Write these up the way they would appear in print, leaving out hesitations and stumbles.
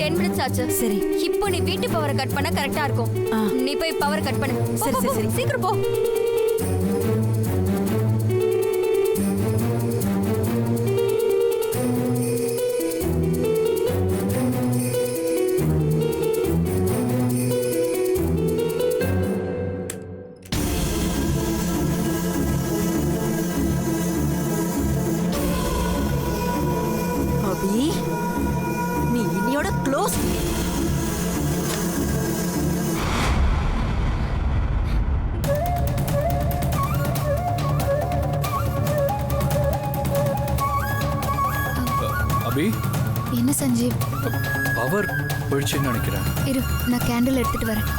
10 minutes ஆச்சு. சரி. இப்போ நீ வீட்டு பவரை கட் பண்ண கரெக்டா இருக்கும். நீ போய் பவர் கட் பண்ணு. சரி சரி சரி சீக்கிரம் போ. அபி, நீ இன்னியோட க்ளோஸ். அபி, என்ன சஞ்சீவ்? பவர் போயிடுச்சுன்னு நினைக்கிறேன். இரு, நான் கேண்டில் எடுத்துட்டு வரேன்.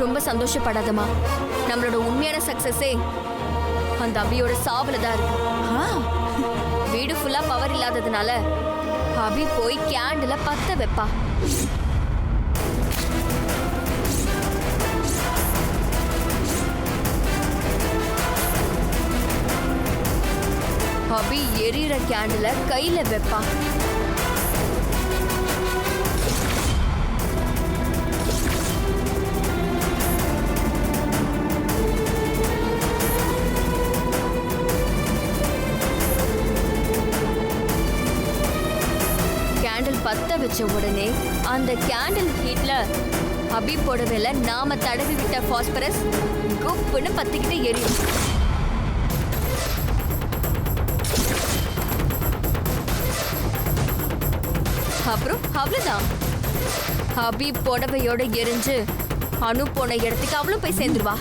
ரொம்ப சந்தோஷப்படாதமா. நம்மளோட உண்மையான சக்சஸே அந்த அபியோட சாவுல தான் இருக்கு. வீடு ஃபுல்லா பவர் இல்லாததுனால அபி போய் கேண்டில பத்த வைப்பா. அபி எரியிற கேண்டில கையில வைப்பா. பத்த வச்ச உடனே அந்த கேண்டில் ஹீட்ல அபி போடவேல நாம தடவி விட்ட பாஸ்பரஸ் குப்புன்னு பத்திக்கிட்டு எரியும். அப்புறம் அவ்வளவுதான். அபி புடவையோட எரிஞ்சு அணு போன இடத்துக்கு அவளும் போய் சேர்ந்துருவா.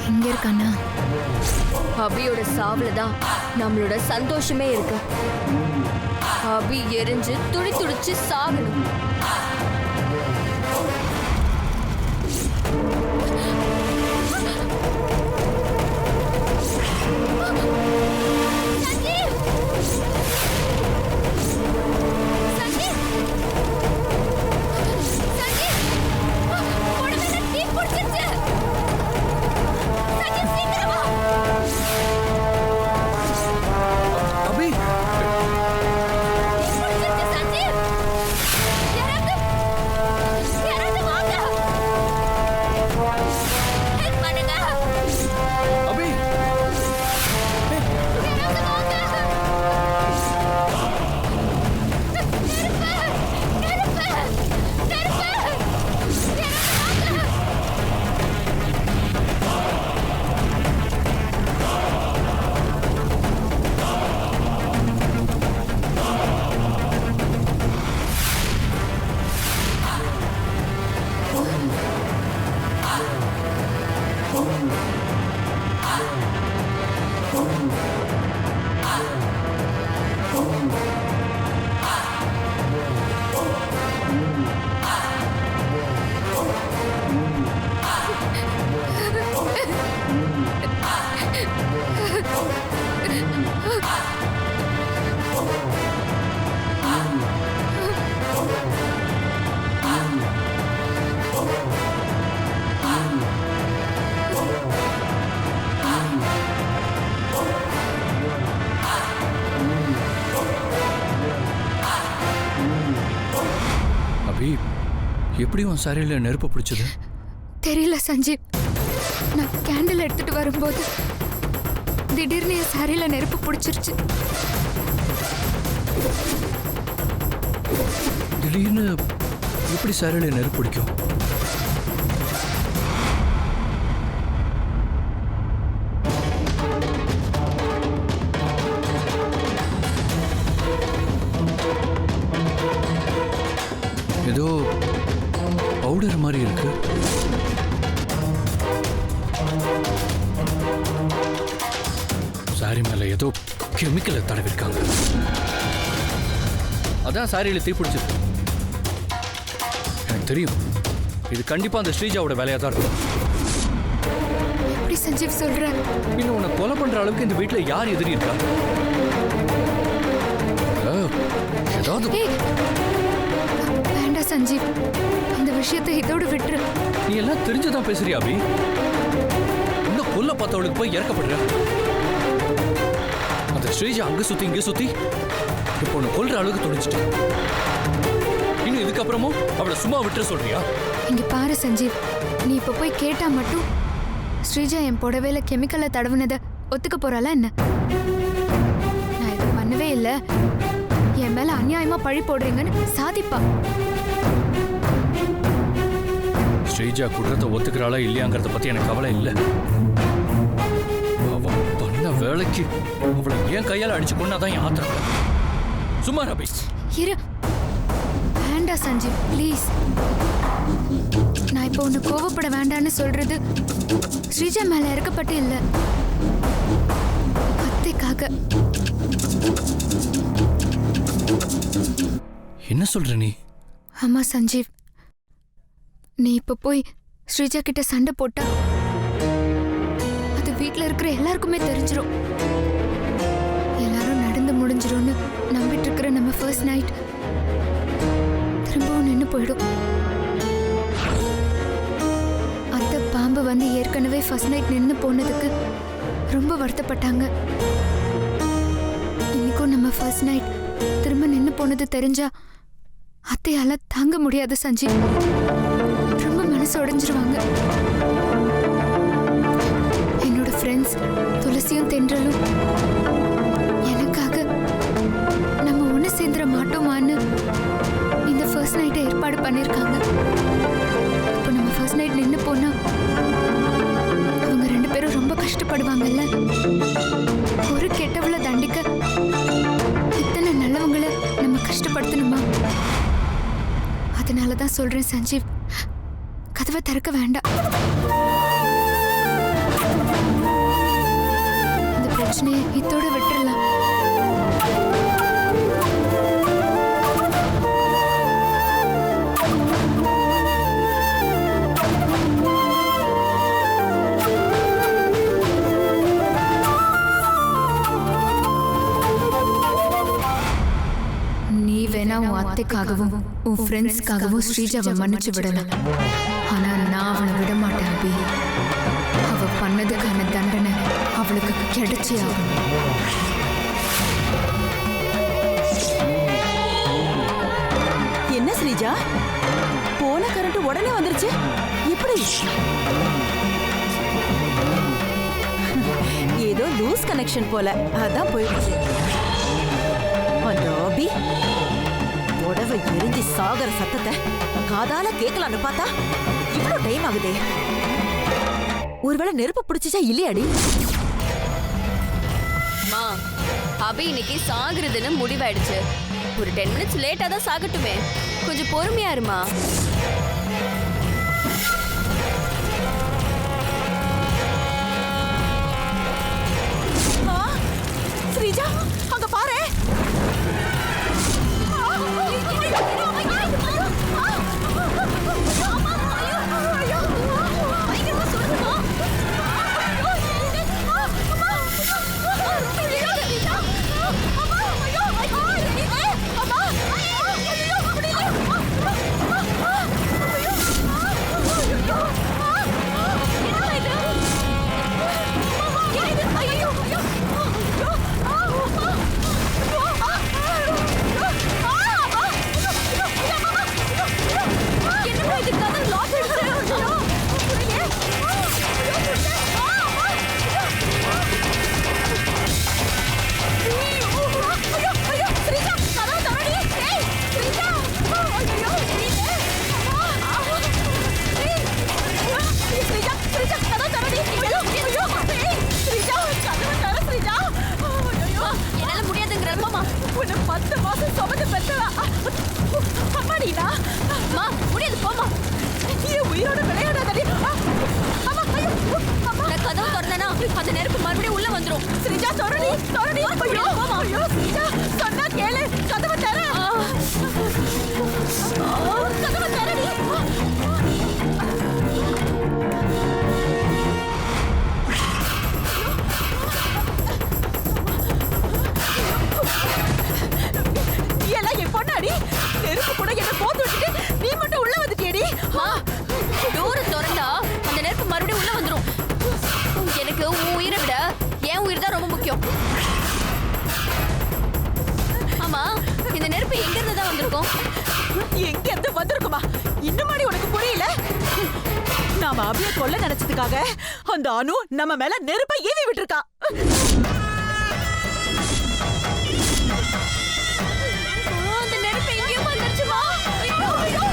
இங்க இருக்கானா? அபியோட சாவுல தான் நம்மளோட சந்தோஷமே இருக்கு. அபி எரிஞ்சு துடி துடிச்சு சாகணும். எப்படி உன் சாரியில் நெருப்பு பிடிச்சது? தெரியல சஞ்சீவ். நான் கேண்டில் எடுத்துட்டு வரும்போது திடீர்னு என் சாரியில நெருப்பு பிடிச்சிருச்சு. திடீர்னு எப்படி சாரியில் நெருப்பு பிடிக்கும்? ஏதோ பவுடர் மாதிரி இருக்கு. சாரி மேல ஏதோ கெமிக்கலை தடவிருக்காங்க. அதான் சாரியில தீ பிடிச்சது. எனக்கு தெரியும், இது கண்டிப்பா அந்த ஸ்ரீஜாவோட வேலையா தான் இருக்கும். எப்படி சஞ்சீவ் சொல்ற? இன்னும் உன்னை கொலை பண்ற அளவுக்கு இந்த வீட்டுல யார் எதிரி இருக்கா? ஏதாவது ஏய், வேண்டாம் சஞ்சீவ், அந்த விஷயத்தை இதோடு விட்டுரு. நீ எல்லாம் தெரிஞ்சுதான் பேசுறியா அபி? இன்னும் கொல்ல பார்த்தவளுக்கு போய் இறக்கப்படுற. அந்த ஸ்ரீஜா அங்க சுத்தி இங்க சுத்தி இப்போ உன்னை கொல்ற அளவுக்கு துணிச்சிட்டு இன்னும் இதுக்கப்புறமும் அவளை சும்மா விட்டுற சொல்றியா? இங்க பாரு சஞ்சீவ், நீ இப்ப போய் கேட்டா மட்டும் ஸ்ரீஜா என் புடவையில கெமிக்கலை தடவுனதை ஒத்துக்க போறாளா என்ன? நான் இது பண்ணவே இல்லை, என் மேல அநியாயமா பழி போடுறீங்கன்னு சாதிப்பா. ஸ்ரீஜா குற்றத்தை ஒத்துக்கிறாளா இல்லையாங்கிறத பத்தி எனக்கு கவலை இல்லை. அவ பண்ண வேலைக்கு அவளை ஏன் கையால அடிச்சு கொண்டாதான் என் ஆத்திரம். சும்மா ரபி இரு, வேண்டாம் சஞ்சீவ் ப்ளீஸ். நான் இப்போ உன்னை கோவப்பட வேண்டான்னு சொல்றது ஸ்ரீஜா மேல இறக்கப்பட்டு இல்ல, அத்தைக்காக. என்ன சொல்ற நீ? ஆமா சஞ்சீவ், நீ இப்ப போய் ஸ்ரீஜா கிட்ட சண்டை போட்டா அது வீட்ல இருக்கிற எல்லாருக்குமே தெரிஞ்சிரும். எல்லாரும் நடந்து முடிஞ்சிரும்னு நம்பிட்டு இருக்கிற நம்ம ஃபர்ஸ்ட் நைட் திரும்பவும் நின்னு போயிடும். அத்தை பாம்பு வந்து ஏற்கனவே ஃபர்ஸ்ட் நைட் நின்னு போனதுக்கு ரொம்ப வருத்தப்பட்டாங்க. இன்னைக்கும் நம்ம ஃபர்ஸ்ட் நைட் திரும்ப நின்னு போனது தெரிஞ்சா அத்தையால தாங்க முடியாது சஞ்சீவ், ரொம்ப மனசு உடைஞ்சிருவாங்க. என்னோட ஃப்ரெண்ட்ஸ் துளசியும் தென்றலும் எனக்காக நம்ம ஒன்று சேர்ந்துட மாட்டோமான்னு இந்த ஃபர்ஸ்ட் நைட்டை ஏற்பாடு பண்ணியிருக்காங்க. இப்போ நம்ம ஃபர்ஸ்ட் நைட் நின்று போனா அவங்க 2 பேரும் ரொம்ப கஷ்டப்படுவாங்கல்ல. ஒரு கெட்டவளை தண்டிக்க இத்தனை நல்லவங்களை நம்ம கஷ்டப்படுத்தணுமா? அதனால தான் சொல்றேன் சஞ்சீவ், கதவை திறக்க வேண்டாம். இந்த பிரச்சனையை இதோட விட்டுறலாம். நீ வேணா உன் அத்தைக்காகவும் உன் ஃப்ரெண்ட்ஸ்க்காகவும் ஸ்ரீஜாவை மன்னிச்சு விடலாம். ஆனா நான் அவளை விட மாட்டேன் அபி. அவ பண்ணதுக்கான தண்டனை அவளுக்கு கிடைச்சே ஆகும். என்ன ஸ்ரீஜா, போன கரண்ட் உடனே வந்துருச்சு, எப்படி? ஏதோ லூஸ் கனெக்ஷன் போல, அதான் போயிடுச்சு. அந்த அபி உடவை எரிஞ்சு சாகர சத்தத்தை காதால கேட்கலான்னு பார்த்தா இவ்வளவு டைம் ஆகுதே. ஒருவேளை நெருப்பு பிடிச்சிச்சா இல்லையாடி? மா, அபி இன்னைக்கு சாகுறதுன்னு முடிவாயிடுச்சு. ஒரு 10 மினிட்ஸ் லேட்டா தான் சாகட்டுமே, கொஞ்சம் பொறுமையா இருமா. ஸ்ரீஜா, அங்க பாரு. உன்னை 10 மாசம் சுமந்து பெத்தவ. அம்மாடினா மா முடியாது போமா. நீ உயிரோட விளையாடாதடி. அம்மா ஐயோ அம்மா. நான் கதவு திறந்தேனா அந்த நெருப்பு மறுபடியும் உள்ள வந்துரும். ஸ்ரீஜா தொரடி. ஐயோ ஐயோ ஸ்ரீஜா சொன்னா கேளு. கதவை தர. கதவை தரடி. எல்லாம் என் பொண்ணாடி. நெருப்பு கூட என்ன போட்டு விட்டுட்டு நீ மட்டும் உள்ள வந்துட்டியடி. மா டோர் திறந்தா அந்த நெருப்பு மறுபடியும் உள்ள வந்துரும். எனக்கு உன் உயிரை விட என் உயிர் தான் ரொம்ப முக்கியம். ஆமா இந்த நெருப்பு எங்க இருந்து தான் வந்திருக்கும்? எங்க இருந்து வந்திருக்குமா? இன்னுமாடி உனக்கு புரியல? நாம அபிய கொல்ல நினைச்சதுக்காக அந்த அனு நம்ம மேல நெருப்பை ஏவி விட்டுருக்கா. அந்த நெருப்பு எங்கேயோ வந்துருச்சுமா. ஐயோ ஐயோ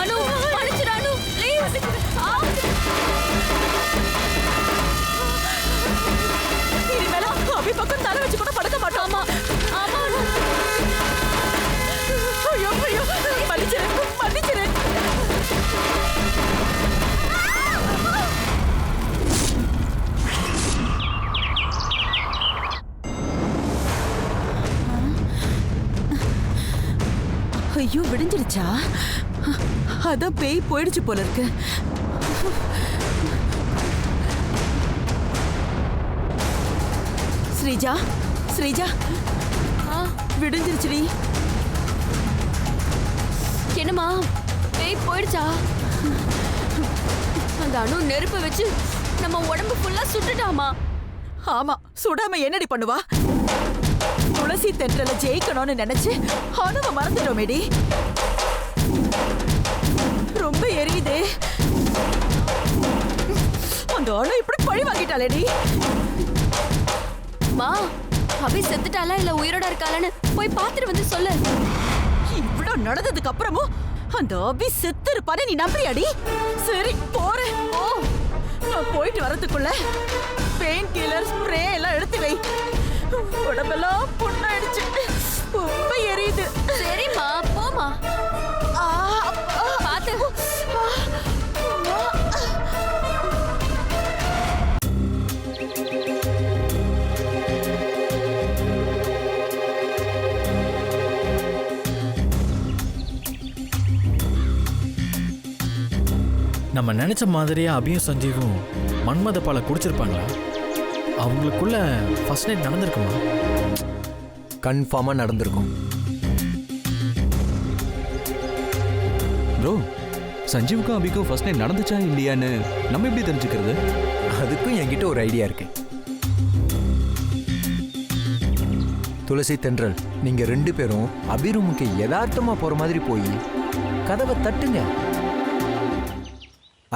அனு மன்னிச்சிடு அனு ப்ளீஸ். இனிமேல அபி பக்கம் தலை வச்சு கூட படுக்க மாட்டோமா? ஆமா அனு. ஐயோ ஐயோ மன்னிச்சிரு மன்னிச்சிரு. ஐயோ விடிஞ்சிருச்சா? அதான் பேய் போயிடுச்சு போல இருக்கு. ஸ்ரீஜா ஸ்ரீஜா விடிஞ்சிருச்சுடி. என்னம்மா பேய் போயிடுச்சா? அந்த அணு நெருப்பை வச்சு நம்ம உடம்பு ஃபுல்லா சுட்டுட்டாமா. ஆமா சுடாம என்னடி பண்ணுவா? துளசி தென்றல ஜெயிக்கணும்னு நினைச்சு அணுவ மறந்துட்டோமேடி. ரொம்ப எரியுதே. அந்த அணு இப்படி பழி வாங்கிட்டாளேடி. மா அபி செத்துட்டாளா இல்ல உயிரோட இருக்காளான்னு போய் பாத்துட்டு வந்து சொல்லு. இவ்வளவு நடந்ததுக்கு அப்புறமும் அந்த அபி செத்து இருப்பானே நீ நம்புறியாடி? சரி போறேன். ஓ நான் போயிட்டு வரதுக்குள்ள பெயின் கில்லர் ஸ்ப்ரே எல்லாம் எடுத்து வை. உடம்பெல்லாம் புண்ணாயிடுச்சு. ரொம்ப எரியுது. சரிம்மா போமா. பாத்து. நம்ம நினைச்ச மாதிரியே அபியும் சஞ்சீவும் மன்மத பாலை குடிச்சிருப்பாங்களா? அவங்களுக்குள்ள ஃபர்ஸ்ட் நைட் நடந்திருக்குமா? கன்ஃபார்மாக நடந்திருக்கும். ப்ரோ, சஞ்சீவுக்கும் அபிக்கும் ஃபர்ஸ்ட் நைட் நடந்துச்சா இல்லையான்னு நம்ம எப்படி தெரிஞ்சுக்கிறது? அதுக்கும் என்கிட்ட ஒரு ஐடியா இருக்கு. துளசி தென்றல், நீங்க 2 பேரும் அபி ரூமுக்கு யதார்த்தமா போற மாதிரி போய் கதவை தட்டுங்க.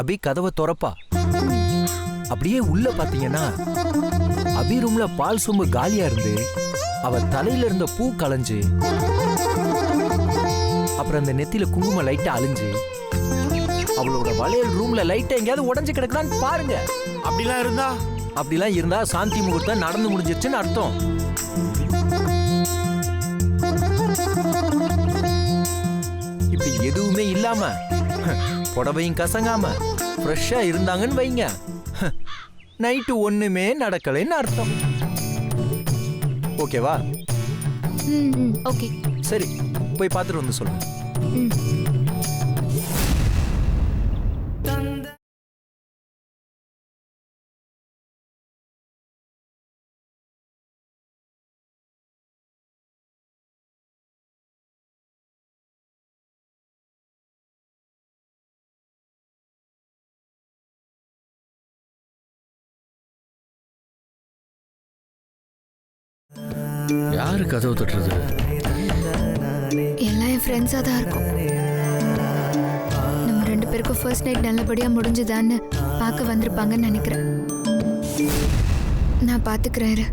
அபி கதவை திறப்பா. அப்படியே உள்ள பாத்தீங்கன்னா அபி ரூம்ல பால் சொம்பு காலியா இருந்து அவ தலையில இருந்த பூ களைஞ்சு அப்புறம் அந்த நெத்தியில குங்குமம் லைட்டா அழிஞ்சு அவளோட வளையல் ரூம்ல லைட்டா எங்கேயாவது உடஞ்சு கிடக்குதான்னு பாருங்க. அப்படிலாம் இருந்தா சாந்தி முகூர்த்தம் நடந்து முடிஞ்சிருச்சுன்னு அர்த்தம். இப்படி எதுவுமே இல்லாம புடவையும் கசங்காம ஃப்ரெஷ்ஷா இருந்தாங்கன்னு வைங்க, நைட்டு ஒண்ணுமே நடக்கலைன்னு அர்த்தம். ஓகேவா? ஓகே. சரி, போய் பார்த்துட்டு வந்து சொல்லுங்க. யாரு கதவு தட்டுறது? எல்லாம் என் ஃப்ரெண்ட்ஸாக தான் இருக்கும். நம்ம 2 பேருக்கும் ஃபர்ஸ்ட் நைட் நல்லபடியாக முடிஞ்சுதான்னு பார்க்க வந்திருப்பாங்கன்னு நினைக்கிறேன். நான் பார்த்துக்கிறேன்.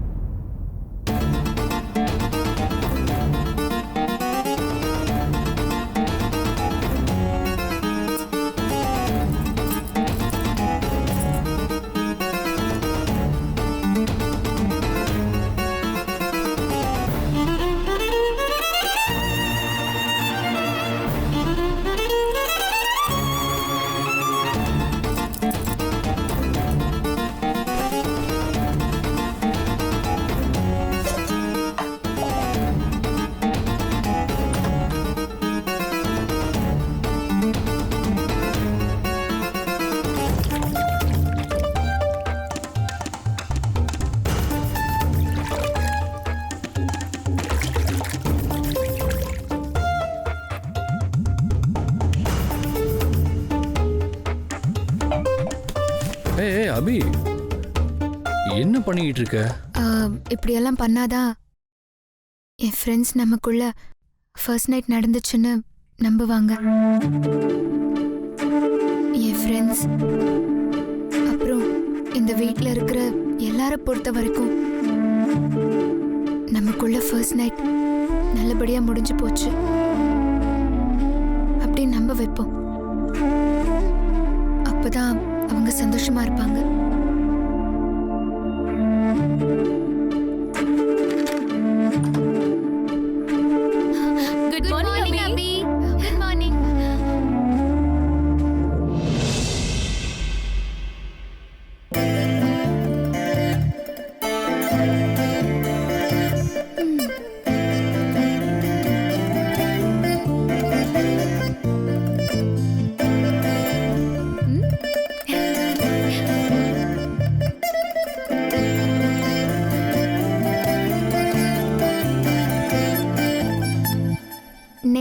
ஏய் அபி, என்ன பண்ணிக்கிட்டு இருக்க? இப்படியெல்லாம் பண்ணாதான் என் ஃப்ரெண்ட்ஸ் நமக்குள்ள ஃபர்ஸ்ட் நைட் நடந்துச்சுன்னு நம்புவாங்க. என் ஃப்ரெண்ட்ஸ் அப்புறம் இந்த வீட்டில் இருக்கிற எல்லாரை பொறுத்த வரைக்கும் நமக்குள்ள ஃபர்ஸ்ட் நைட் நல்லபடியா முடிஞ்சு போச்சு அப்படி நம்ப வைப்போம். அப்பதான் அவங்க சந்தோஷமா இருப்பாங்க. Good morning Abhi. Good morning.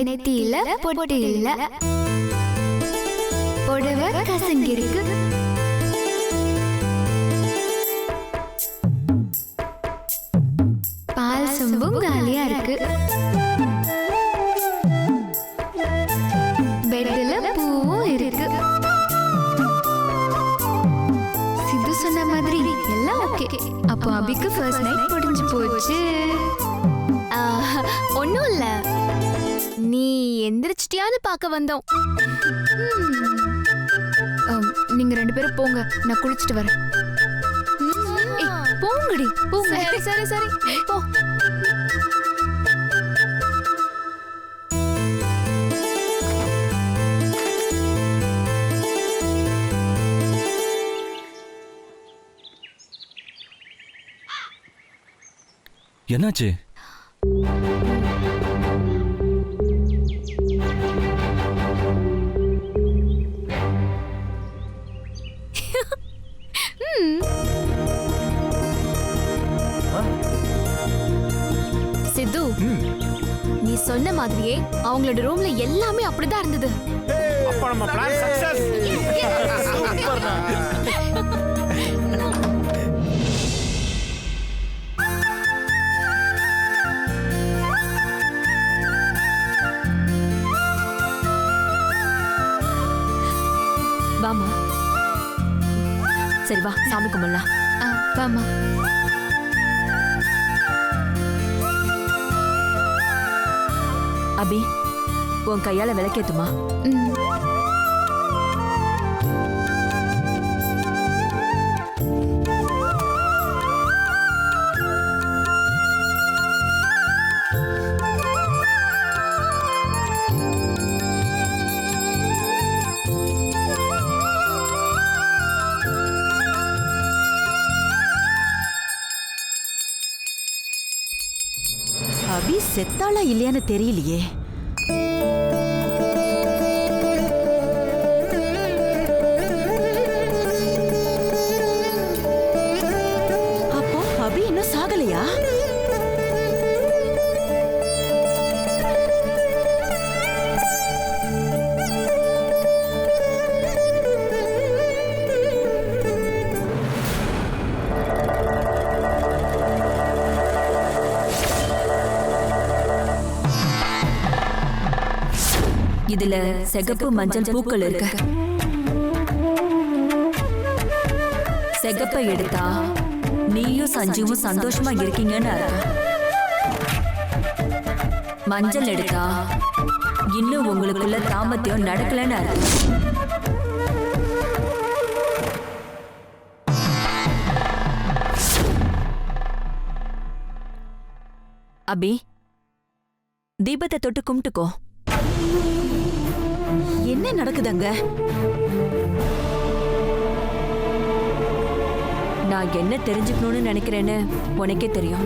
நெத்தியில பொட்டு இல்ல, புடவை கசங்கிருக்கு, பால் சொம்பும் காலியா இருக்கு, பெட்ல பூவும் இருக்கு. சித்து சொன்ன மாதிரி எல்லாம் ஓகே. அப்போ அபிக்கு ஃபர்ஸ்ட் நைட் முடிஞ்சு போச்சு. ஒன்னும் இல்ல, நீ எந்திரிச்சிட்டியான்னு பார்க்க வந்தோம். நீங்க ரெண்டு பேரும் போங்க, நான் குளிச்சுட்டு வரேன். போங்கடி போங்க. சரி சரி சரி போ. என்னாச்சு? சித்து, நீ சொன்ன மாதிரியே அவங்களோட ரூம்ல எல்லாமே அப்படிதான் இருந்தது. அப்ப நம்ம பிளான் சக்சஸ். சூப்பர்டா. வாமா. சரி வா, சாமி கும்பிடலாம். வாமா. அபி, உன் கையால விளக்கேத்துமா. அபி செத்தாளா இல்லையான்னு தெரியலையே. அப்போ அபி இன்னும் சாகலையா? இதுல சிகப்பு மஞ்சள் பூக்கள் இருக்கு. சிகப்பை எடுத்தா நீயும் சஞ்சுவும் சந்தோஷமா இருக்கீங்கன்னு அர்த்தம். மஞ்சள் எடுத்தா இன்னும் உங்களுக்குள்ள தாம்பத்தியம் நடக்கலன்னு அர்த்தம். அபி, தீபத்தை தொட்டு கும்பிட்டுக்கோ. என்ன நடக்குதுங்க? நான் என்ன தெரிஞ்சுக்கணும்னு நினைக்கிறேன்னு உனக்கே தெரியும்.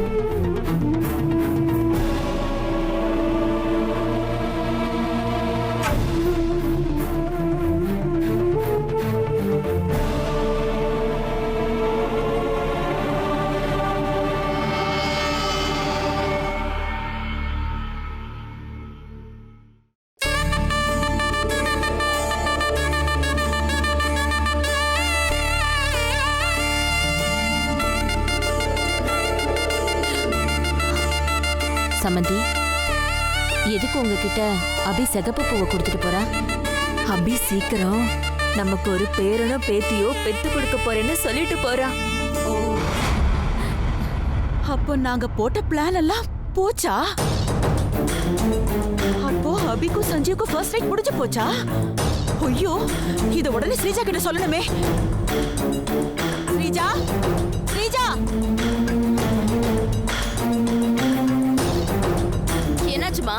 சமந்தி, எதுக்கு உங்ககிட்ட அபி சிகப்பு பூவை கொடுத்துட்டு போறா? அபி சீக்கிரம் நமக்கு ஒரு பேரனோ பேத்தியோ பெத்து கொடுக்க போறேன்னு சொல்லிட்டு போறா. அப்போ நாங்க போட்ட பிளான் எல்லாம் போச்சா? அப்போ அபிக்கும் சஞ்சீவுக்கும் ஃபர்ஸ்ட் நைட் முடிஞ்சு போச்சா? ஐயோ, இத உடனே ஸ்ரீஜா கிட்ட சொல்லணுமே. ஸ்ரீஜா, ஸ்ரீஜா, என்னாச்சுமா?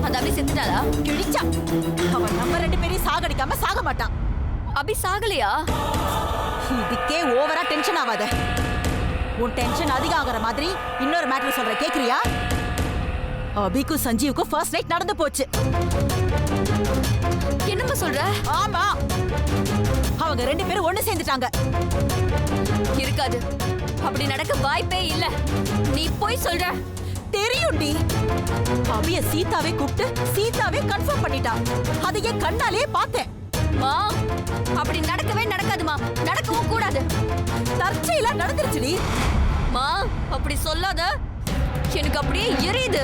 அந்த அபி செத்துட்டாளா? கிழிச்சா. அவன் நம்ம 2 பேரையும் சாகடிக்காம சாக மாட்டான். அபி சாகலையா? இதுக்கே ஓவரா டென்ஷன் ஆகாத. உன் டென்ஷன் அதிகம் ஆகிற மாதிரி இன்னொரு மேட்டர் சொல்ற, கேக்குறியா? அபிக்கும் சஞ்சீவுக்கும் ஃபர்ஸ்ட் நைட் நடந்து போச்சு. என்னம்மா சொல்ற? ஆமா, அவங்க 2 பேரும் ஒண்ணு சேர்ந்துட்டாங்க. இருக்காது, அப்படி நடக்க வாய்ப்பே இல்ல. நீ போய் சொல்ற. தெரியும்டி, அபிய சீதாவே கூப்பிட்டு சீதாவே கன்ஃபார்ம் பண்ணிட்டா. அதை என் கண்ணாலே பார்த்தேன். மா, அப்படி நடக்கவே நடக்காதுமா. நடக்கவும் கூடாது. தற்செயலா நடந்துருச்சுடி. மா, அப்படி சொல்லாத. எனக்கு அப்படியே எரியுது.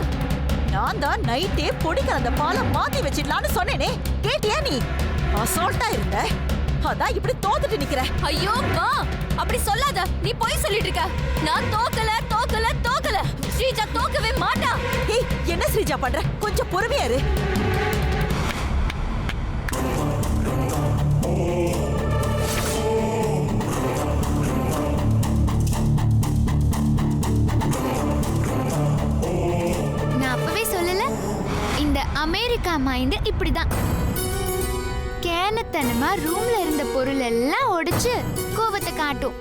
நான் தான் நைட்டே பொடிக்கிற அந்த பாலை மாத்தி வச்சிடலான்னு சொன்னேனே, கேட்டியா நீ? அசால்ட்டா இருந்த, அதான் இப்படி தோத்துட்டு நிக்கிற. ஐயோ மா, அப்படி சொல்லாத. நீ போய் சொல்லிட்டு இருக்க. நான் தோக்கல தோக்கல தோக்கல. ஸ்ரீஜா தோக்கவே மாட்டா. ஏய், என்ன ஸ்ரீஜா பண்ற? கொஞ்சம் பொறுமையா இரு. நான் அப்பவே சொல்லல, இந்த அமெரிக்கா மைண்ட் இப்படிதான். கேனத்தனமா ரூம்ல இருந்த பொருள் எல்லாம் உடைச்சு கோவத்தை காட்டும்.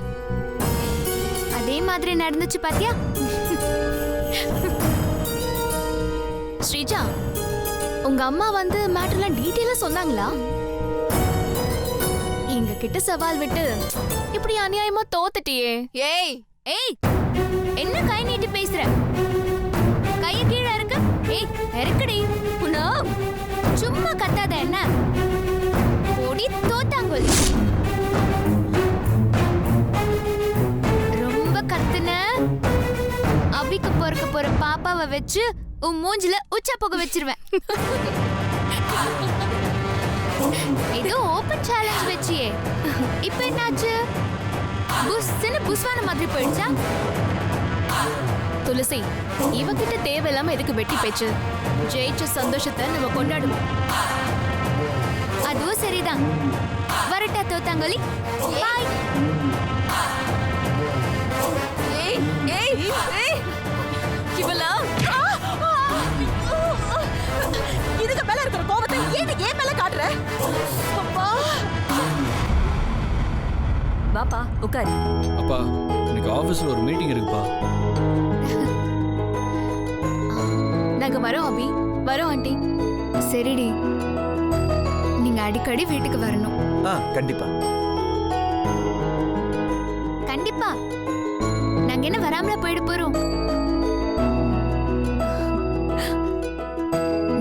அதே மாதிரி நடந்துச்சு பாத்தியா? ஸ்ரீஜா, உங்க அம்மா வந்து மேட்டர்லாம் டீட்டெயிலா சொன்னாங்களா? எங்க கிட்ட சவால் விட்டு இப்படி அநியாயமா தோத்துட்டியே. ஏய் ஏய், என்ன கை நீட்டி பேசுற? கைய கீழே இருக்கு. ஏய், இறக்குடி. உன்னா சும்மா கத்தாத என்ன? ஓடி தோத்தாங்கோல். ரொம்ப கத்துன, அபிக்கு பொறுக்க போற பாப்பாவை வச்சு உன் மூஞ்சில உச்சா போக வச்சிருவேன். இது ஓபன் சேலஞ்ச் வச்சியே, இப்ப என்னாச்சு? புஸ்ன்னு புஸ்வான மாதிரி போயிடுச்சா? துளசி, இவகிட்ட தேவையில்லாம எதுக்கு வெட்டி பேச்சு? ஜெயிச்ச சந்தோஷத்தை நம்ம கொண்டாடுவோம். அதுவும் சரிதான். வரட்டா தோத்தாங்கோலி, பாய். ஏய் ஏய் ஏய், இவளா? இதுக்கு மேல இருக்கிற கோபத்தை ஏன் மேல காட்டுற? அப்பா, வாப்பா உட்காரு. அப்பா, இன்னைக்கு ஆபீஸ்ல ஒரு மீட்டிங் இருக்குப்பா. நாங்க வரோம் அபி, வரோம் ஆண்டி. சரிடி, நீங்க அடிக்கடி வீட்டுக்கு வரணும். கண்டிப்பா. கண்டிப்பா. நாங்க என்ன வராமல போயிட போறோம்?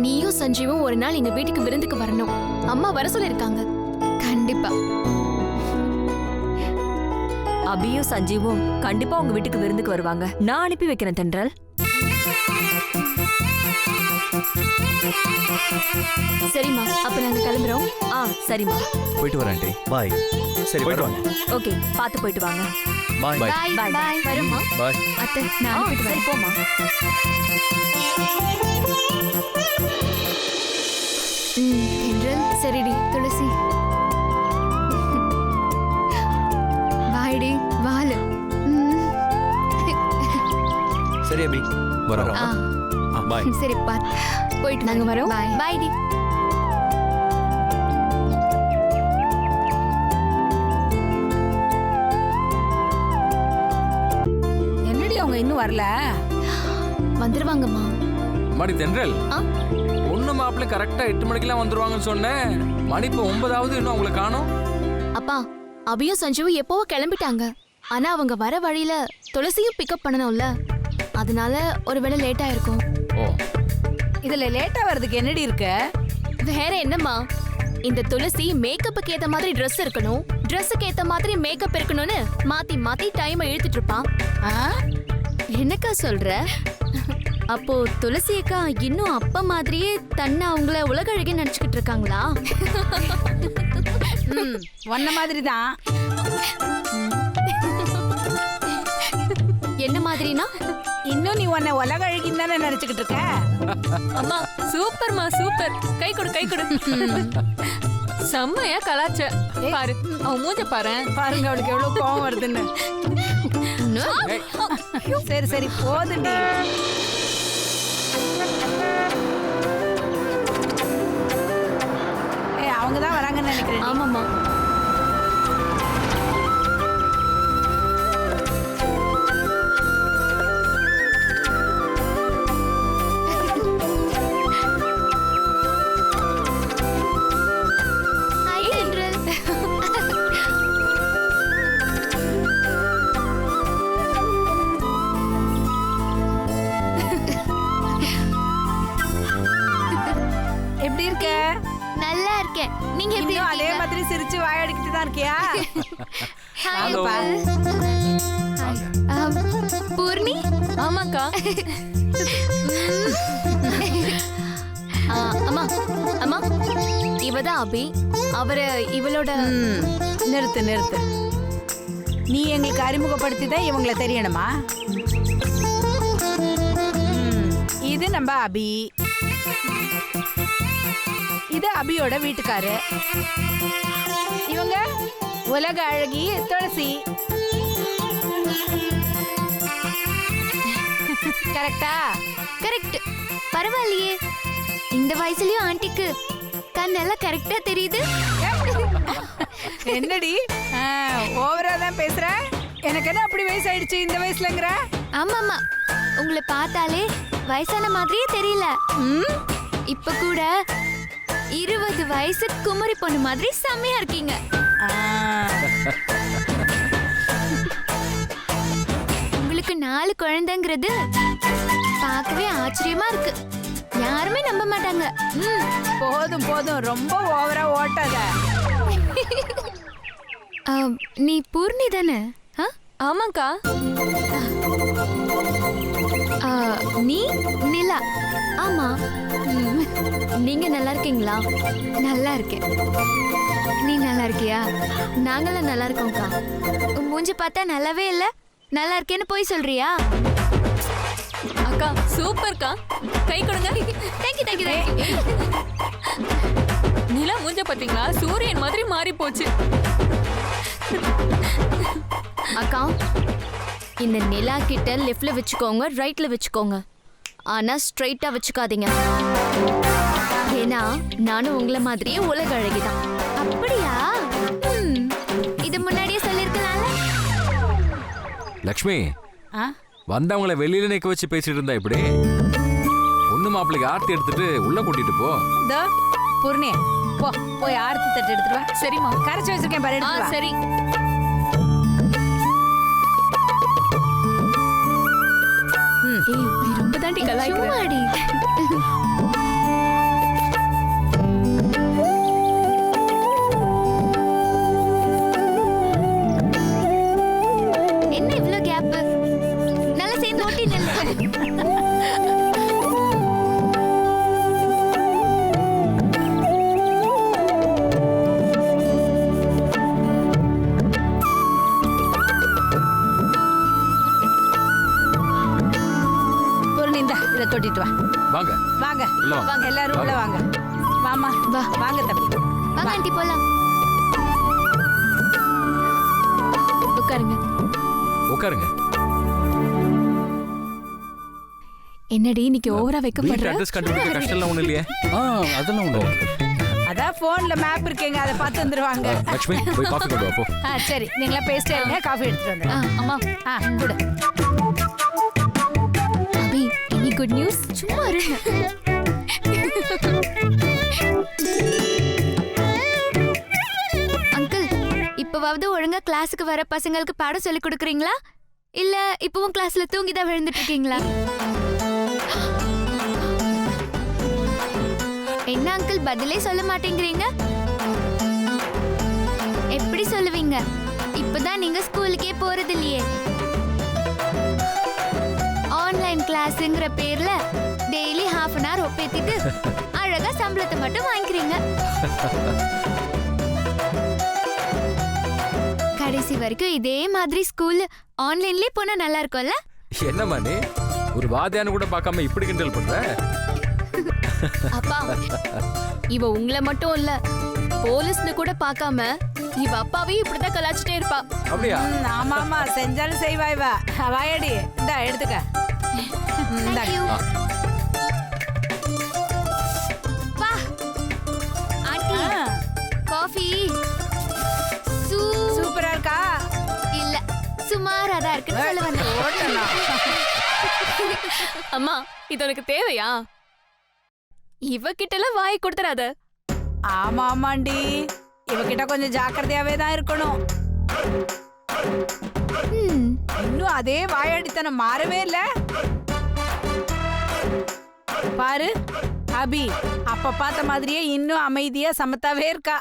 நீயும் சஞ்சீவும் ஒரு நாள் எங்க வீட்டுக்கு விருந்துக்கு வரணும். அம்மா வர சொல்லிருக்காங்க. கண்டிப்பா. அபியும் சஞ்சீவும் கண்டிப்பா உங்க வீட்டுக்கு விருந்துக்கு வருவாங்க. நான் அனுப்பி வைக்கிறேன் தென்றல். சரிம்மா, அப்ப நாங்க கிளம்புறோம். சரிம்மா. போயிட்டு வரேன் ஆண்டி. பாய். சரி, போயிட்டு வாங்க. ஓகே, பார்த்து போயிட்டு வாங்க. பாய். பாய் Bye. பாய். வரேம்மா. பாய். அத்தை, நான் அனுப்பிட்டு சரி வரேன். போமா. தென்றல், சரிடி. துளசி, வாய்டி வாலு. சரி அபி, வரோம். பாய். சரி, பாத்து போயிட்டு நாங்க வரோம். பாய் பாய்டி. என்னடி அவங்க இன்னும் வரல? வந்துருவாங்கம்மா. மணி தென்றல், ஆ? பொண்ணு மாப்பிள்ளை கரெக்டா 8 மணிக்கெல்லாம் வந்துருவாங்கன்னு சொன்னேன். மணி இப்போ 9 இன்னும் அவங்களை காணோம். அப்பா, அபியும் சஞ்சுவும் எப்பவோ கிளம்பிட்டாங்க. ஆனா அவங்க வர வழியில துளசியும் பிக்கப் பண்ணணும்ல, அதனால ஒருவேளை லேட்டா இருக்கும். ஓ, இதுல லேட்டா வர்றதுக்கு என்னடி இருக்கு? வேற என்னம்மா, இந்த துளசி மேக்கப்புக்கு ஏத்த மாதிரி Dress இருக்கணும், Dressக்கு ஏத்த மாதிரி மேக்கப் இருக்கணும்னு மாத்தி மாத்தி டைமை இழுத்துட்டு இருப்பான். ஆ? என்னக்கா சொல்ற? அப்போ துளசி அக்கா இன்னும் அப்பா மாதிரியே தன்னை அவங்கள உலக அழகி நினைச்சுக்கிட்டு இருக்காங்களா? ஒன்ன மாதிரி தான். என்ன மாதிரினா? இன்னும் நீ உன்னை உலக அழகின்னு தானே நினைச்சுக்கிட்டு இருக்க. அம்மா சூப்பர்மா சூப்பர். கை கொடு கை கொடு. செம்மையா கலாச்ச பாரு, அவன் மூஞ்ச பாரு. பாருங்க அவளுக்கு எவ்வளவு கோவம் வருதுன்னு. சரி சரி போதுண்டி. அவங்க தான் வராங்கன்னு நினைக்கிறேன். ஆமாம்மா. எப்படி இருக்க? நல்லா இருக்கேன். நீங்க எப்படி இன்னும் அதே இருக்கீங்க? மாதிரி சிரிச்சு வாயடிக்கிட்டு தான் இருக்கியா? ஹலோ. பூர்ணி. ஆமாக்கா. அம்மா அம்மா இவதான் அபி. அவரு இவளோட. நிறுத்து நிறுத்து. நீ எங்களுக்கு அறிமுகப்படுத்தி தான் இவங்களை தெரியணுமா? இது நம்ம அபி. இது அபியோட வீட்டுக்காரு. இவங்க உலக அழகி துளசி. கரெக்டா? கரெக்ட். பரவாயில்லையே, இந்த வயசுலயும் ஆண்டிக்கு கண்ணெல்லாம் கரெக்டா தெரியுது. என்னடி ஓவரா தான் பேசுற? எனக்கு என்ன அப்படி வயசாயிடுச்சு இந்த வயசுலங்கிற? ஆமாமா, உங்களை பார்த்தாலே வயசான மாதிரியே தெரியல. இப்ப கூட 20 வயசு குமரி பொண்ணு மாதிரி செம்மையா இருக்கீங்க. உங்களுக்கு 4 குழந்தைங்கிறது பார்க்கவே ஆச்சரியமா இருக்கு. யாருமே நம்ப மாட்டாங்க. போதும் போதும், ரொம்ப ஓவரா ஓட்டாத. நீ பூர்ணி தானே? ஆமாக்கா. நீ நிலா. ஆமா. நீங்க நல்லா இருக்கீங்களா? நல்லா இருக்கேன். நீ நல்லா இருக்கியா? நாங்களும் நல்லா இருக்கோம்க்கா. மூஞ்சி பார்த்தா நல்லாவே இல்ல. நல்லா இருக்கேன்னு போய் சொல்றியா? அக்கா சூப்பர்க்கா. கை கொடுங்க. Thank you thank you thank you. நிலா மூஞ்ச பாத்தீங்களா? சூரியன் மாதிரி மாறி போச்சு. அக்கா, இந்த நிலா கிட்ட லெஃப்ட்ல வச்சுக்கோங்க, ரைட்ல வச்சுக்கோங்க. ஆனா ஸ்ட்ரைட்டா வச்சுக்காதீங்க. ஏன்னா நானும் உங்களை மாதிரியே உலக அழகிதான். அப்படியா? இது முன்னாடியே சொல்லிருக்கலாம்ல. லக்ஷ்மி, வந்தவங்கள வெளியில நிக்க வச்சு பேசிட்டு இருந்தா இப்படி ஒண்ணு மாப்பிளைக்கு ஆர்த்தி எடுத்துட்டு உள்ள கூட்டிட்டு போ. பூர்ணி போ, போய் ஆர்த்தி தட்டு எடுத்துட்டு வா. சரிம்மா. கரைச்சு வச்சிருக்கேன் பாரு, எடுத்துட்டு வா. சரி. ஏய், நீ ரொம்ப தாண்டி கலாய்க்கிற. சும்மாடி. என்ன இவ்ளோ கேப்? நல்லா சேர்ந்து ஓட்டி நில்லு. இதை தொட்டிட்டு வா. வாங்க வாங்க உள்ள வாங்க. எல்லாரும் உள்ள வாங்க. வாமா வா. வாங்க தம்பி. வாங்க ஆண்டி போலாம். உட்காருங்க. உட்காருங்க. என்னடி இன்னைக்கு ஓவரா வீட்டு வைக்கப்படுற? அட்ரஸ் கண்டுபிடிக்க கஷ்டம் எல்லாம் ஒண்ணு இல்லையே. அதெல்லாம் ஒண்ணு. அதான் போன்ல மேப் இருக்கேங்க, அதை பார்த்து வந்துருவாங்க. லக்ஷ்மி போய் காஃபி கொண்டு வா போ. சரி, நீங்களா பேசிட்டே இருங்க, காஃபி எடுத்துட்டு வந்துடுறேன். அம்மா கூட அபி, எனி குட் நியூஸ்? சும்மா இருங்க. அங்கிள், இப்பவாவது ஒழுங்கா கிளாஸுக்கு வர பசங்களுக்கு பாடம் சொல்லி கொடுக்குறீங்களா? இல்ல இப்பவும் கிளாஸ்ல தூங்கிதான் விழுந்துட்டு இருக்கீங்களா? என்ன அங்கிள் பதிலே சொல்ல மாட்டேங்கிறீங்க? எப்படி சொல்லுவீங்க? இப்பதான் நீங்க ஸ்கூலுக்கே போறது இல்லையே. ஆன்லைன் கிளாஸ் சேல்ஸ்ங்கிற பேர்ல டெய்லி half an hour ஒப்பேத்திட்டு அழகா சம்பளத்தை மட்டும் வாங்கிக்கிறீங்க. கடைசி வரைக்கும் இதே மாதிரி ஸ்கூல் ஆன்லைன்லயே போனா நல்லா இருக்கும்ல? என்னம்மா நீ ஒரு வாத்தியானு கூட பார்க்காம இப்படி கிண்டல் பண்ற? அப்பா இவ உங்களை மட்டும் இல்ல போலீஸ்னு கூட பார்க்காம இவ அப்பாவையும் இப்படிதான் கலாச்சிட்டே இருப்பா. அப்படியா? ஆமா ஆமா, செஞ்சாலும் செய்வா இவ. வாயடி, இந்தா எடுத்துக்க. இந்தா. Thank you. பா ஆண்டி காஃபி சூப்பரா இருக்கா? இல்ல சுமாரா தான் இருக்குன்னு சொல்ல வந்தேன். ஓட்டலாம். அம்மா இது உனக்கு தேவையா? இவகிட்ட எல்லாம் வாய் கொடுத்துறாத. ஆமா ஆமாண்டி, இவகிட்ட கொஞ்சம் ஜாக்கிரதையாவே தான் இருக்கணும். இன்னும் அதே வாயாடித்தனம் மாறவே இல்ல. பாரு அபி, அப்ப பார்த்த மாதிரியே இன்னும் அமைதியா சமத்தாவே இருக்கா.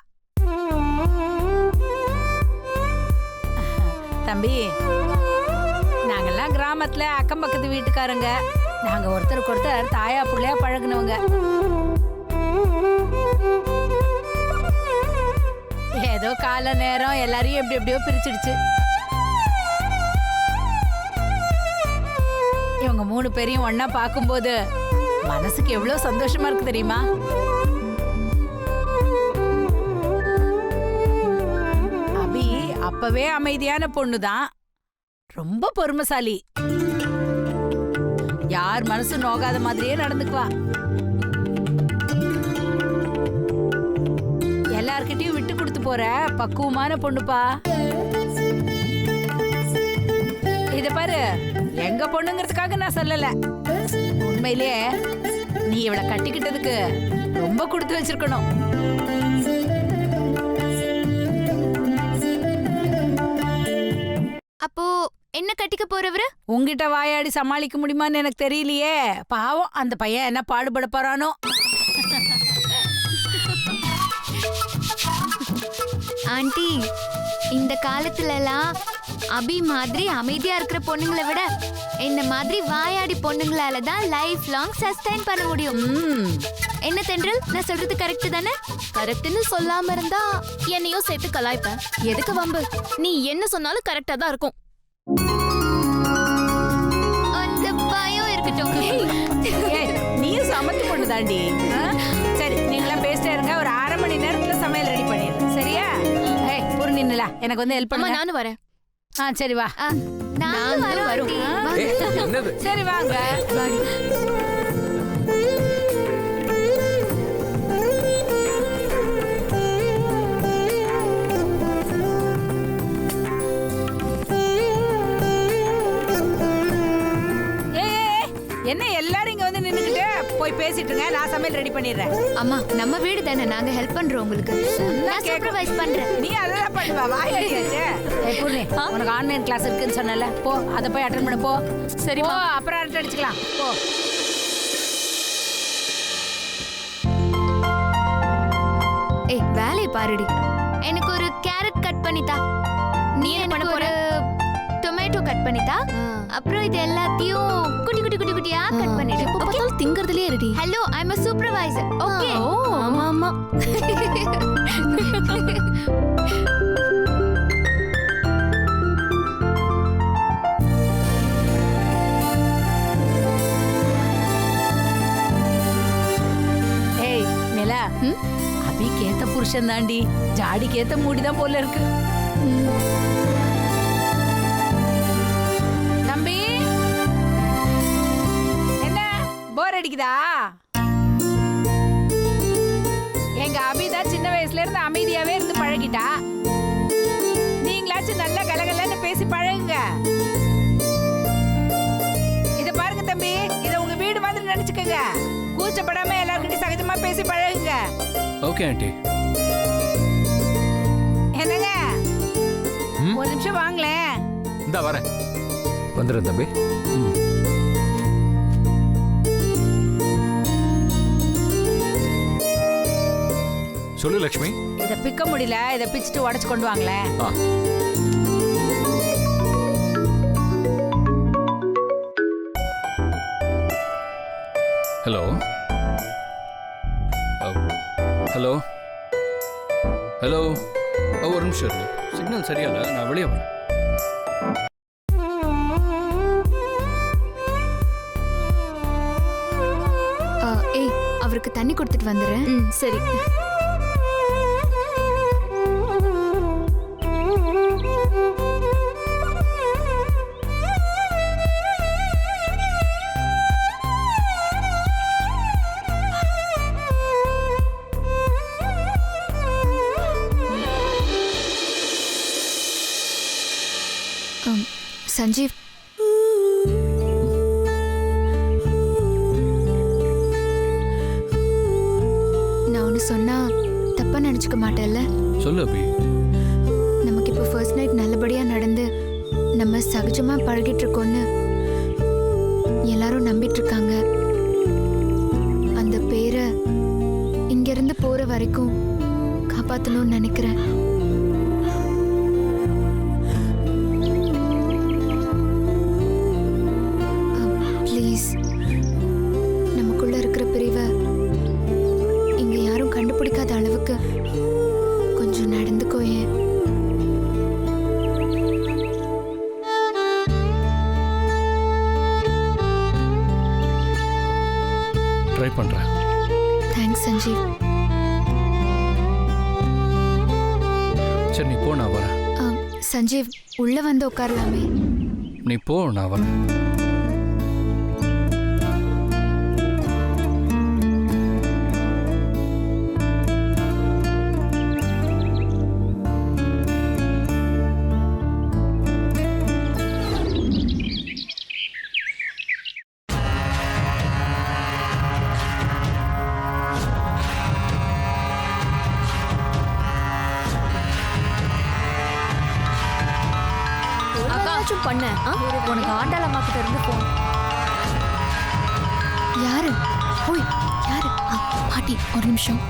தம்பி, நாங்கெல்லாம் கிராமத்துல அக்கம் பக்கத்து வீட்டுக்காரங்க. நாங்க ஒருத்தருக்கு ஒருத்தர் தாயா புள்ளையா பழகுனவங்க. ஏதோ கால நேரம் எல்லாரையும் எப்படி எப்படியோ பிரிச்சிடுச்சு. இவங்க 3 பேரையும் ஒன்னா பார்க்கும்போது மனசுக்கு எவ்வளவு சந்தோஷமா இருக்கு தெரியுமா? அபி அப்பவே அமைதியான பொண்ணுதான், ரொம்ப பொறுமைசாலி. யார் மனசு நோகாத மாதிரியே நடந்துக்குவா. எல்லார்கிட்டயும் விட்டு கொடுத்து போற பக்குவமான பொண்ணுப்பா. இத பாரு, எங்க பொண்ணுங்கிறதுக்காக நான் சொல்லல. உண்மையிலேயே நீ இவளை கட்டிக்கிட்டதுக்கு ரொம்ப கொடுத்து வச்சிருக்கணும். அப்போ என்ன கட்டிக்க போறவரு? உங்ககிட்ட வாயாடி சமாளிக்க முடியுமான்னு எனக்கு தெரியலையே. பாவம் அந்த பையன் என்ன பாடுபட போறானோ. ஆண்டி, இந்த காலத்துல எல்லாம் அபி மாதிரி அமைதியா இருக்கிற பொண்ணுங்களை விட என்ன மாதிரி வாயாடி பொண்ணுங்களால தான் லைஃப் லாங் சஸ்டைன் பண்ண முடியும். என்ன தென்றல், நான் சொல்றது கரெக்ட் தானே? கரெக்ட்னு சொல்லாம இருந்தா என்னையும் சேர்த்து கலாய்ப்ப. எதுக்கு வம்பு? நீ என்ன சொன்னாலும் கரெக்டா தான் இருக்கும். அந்த பயம் இருக்கட்டும். நீயும் சமத்து பொண்ணு தாண்டி. சரி, நீங்களாம் பேசிட்டே இருங்க. ஒரு 1/2 மணி நேரத்துல சமையல் ரெடி பண்ணிடுறேன். சரியா? ஒரு நின்னுல எனக்கு வந்து ஹெல்ப் பண்ண. நானும் வரேன். சரி வா. நான் வரும். என்னது? சரி வாங்க. என்ன எல்லாரும் இங்க வந்து நின்னுக்கிட்டு போய் பேசிட்டு இருங்க. நான் சமையல் ரெடி பண்ணிடுறேன். அம்மா, நம்ம வீடு தானே, நாங்க ஹெல்ப் பண்றோம் உங்களுக்கு. நான் சூப்பர்வைஸ் பண்றேன். நீ அதெல்லாம் பண்ணுவா. வாயாடியாச்சே. பூர்ணி, உனக்கு ஆன்லைன் கிளாஸ் இருக்குன்னு சொன்னல, போ அதை போய் அட்டெண்ட் பண்ண போ. சரி, போ, அப்புறம் அரட்டை அடிச்சுக்கலாம். போ. ஏய், வேலையை பாருடி. எனக்கு ஒரு கேரட் கட் பண்ணித்தா. நீ எனக்கு ஒரு டொமேட்டோ கட் பண்ணித்தா. அப்புறம் இது எல்லாத்தையும் குட்டி குட்டி குட்டி குட்டியா கட் பண்ணிடு. எப்ப பார்த்தாலும் திங்கறதுலயே இருடி. Hello, I am a supervisor. Okay. ஓ ஆமா ஆமா. ஏய் நிலா, அபிக்கு ஏத்த புருஷன் தாண்டி. ஜாடிக்கு ஏத்த மூடிதான் போல இருக்கு. தம்பி, என்ன போர் அடிக்குதா? எங்க அபிதான் சின்ன வயசுல இருந்து அமைதியாவே இருந்து பழகிட்டா. நீங்களாச்சும் நல்ல கலகலன்னு பேசி பழகுங்க. இத பாருங்க தம்பி, இத உங்க வீடு மாதிரி நினைச்சுக்கங்க. கூச்சப்படாம எல்லார்கிட்டயும் சகஜமா பேசி பழகுங்க. Okay aunty. என்னங்க, ஒரு நிமிஷம் வாங்களேன். இந்தா வரேன். வந்துடுறேன் தம்பி. சொல்லு லக்ஷ்மி. இத பிக்க முடியல, இத பிச்சுட்டு உடைச்சு கொண்டு வாங்களேன். ஹலோ ஹலோ ஹலோ ஒரு நிமிஷம் இருங்க, சிக்னல் சரியா இல்லை, நான் வெளியே வரேன். ஏய் அவருக்கு தண்ணி கொடுத்துட்டு வந்துடுறேன். சரி. சஞ்சீவ், நான் ஒன்று சொன்னா தப்பா நினைச்சுக்க மாட்டேல்ல? சொல்லு அபி. நமக்கு இப்போ ஃபர்ஸ்ட் நைட் நல்லபடியா நடந்து நம்ம சகஜமா பழகிட்டு இருக்கோம்னு எல்லாரும் நம்பிட்டு இருக்காங்க. அந்த பேரை இங்கிருந்து போற வரைக்கும் காப்பாற்றணும்னு நினைக்கிறேன். ப்ளீஸ், நமக்குள்ள இருக்கிற பிரிவை இங்க யாரும் கண்டுபிடிக்காத அளவுக்கு கொஞ்சம் நடந்துக்கோயே. ட்ரை பண்ணுறேன். தேங்க்ஸ் சஞ்சீவ். சரி நீ போ, நான் வரேன். சஞ்சீவ், உள்ள வந்து உட்காரலாமே? நீ போ, நான் வரேன். அக்காச்சும் பண்ண உனக்கு ஆண்டாள் அம்மா கிட்ட இருந்து போன். யாரு? ஓய் யாரு? பாட்டி, ஒரு நிமிஷம்.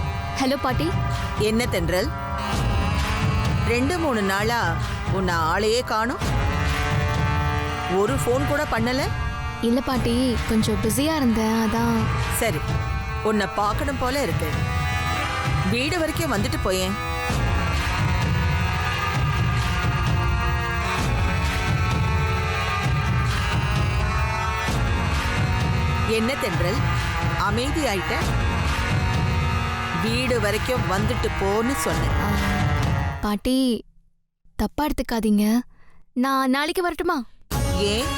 ஹலோ பாட்டி. என்ன தென்றல், 2-3 நாளா உன்னை ஆளையே காணோம். ஒரு ஃபோன் கூட பண்ணல? இல்ல பாட்டி, கொஞ்சம் பிஸியா இருந்தேன், அதான். சரி, உன்னை பார்க்கணும் போல இருக்கு. வீடு வரைக்கும் வந்துட்டு போயேன். என்ன தென்றல், அமைதி ஆயிட்ட? வீடு வரைக்கும் வந்துட்டு போன்னு சொன்னேன். பாட்டி தப்பா எடுத்துக்காதீங்க, நான் நாளைக்கு வரட்டுமா? ஏன்,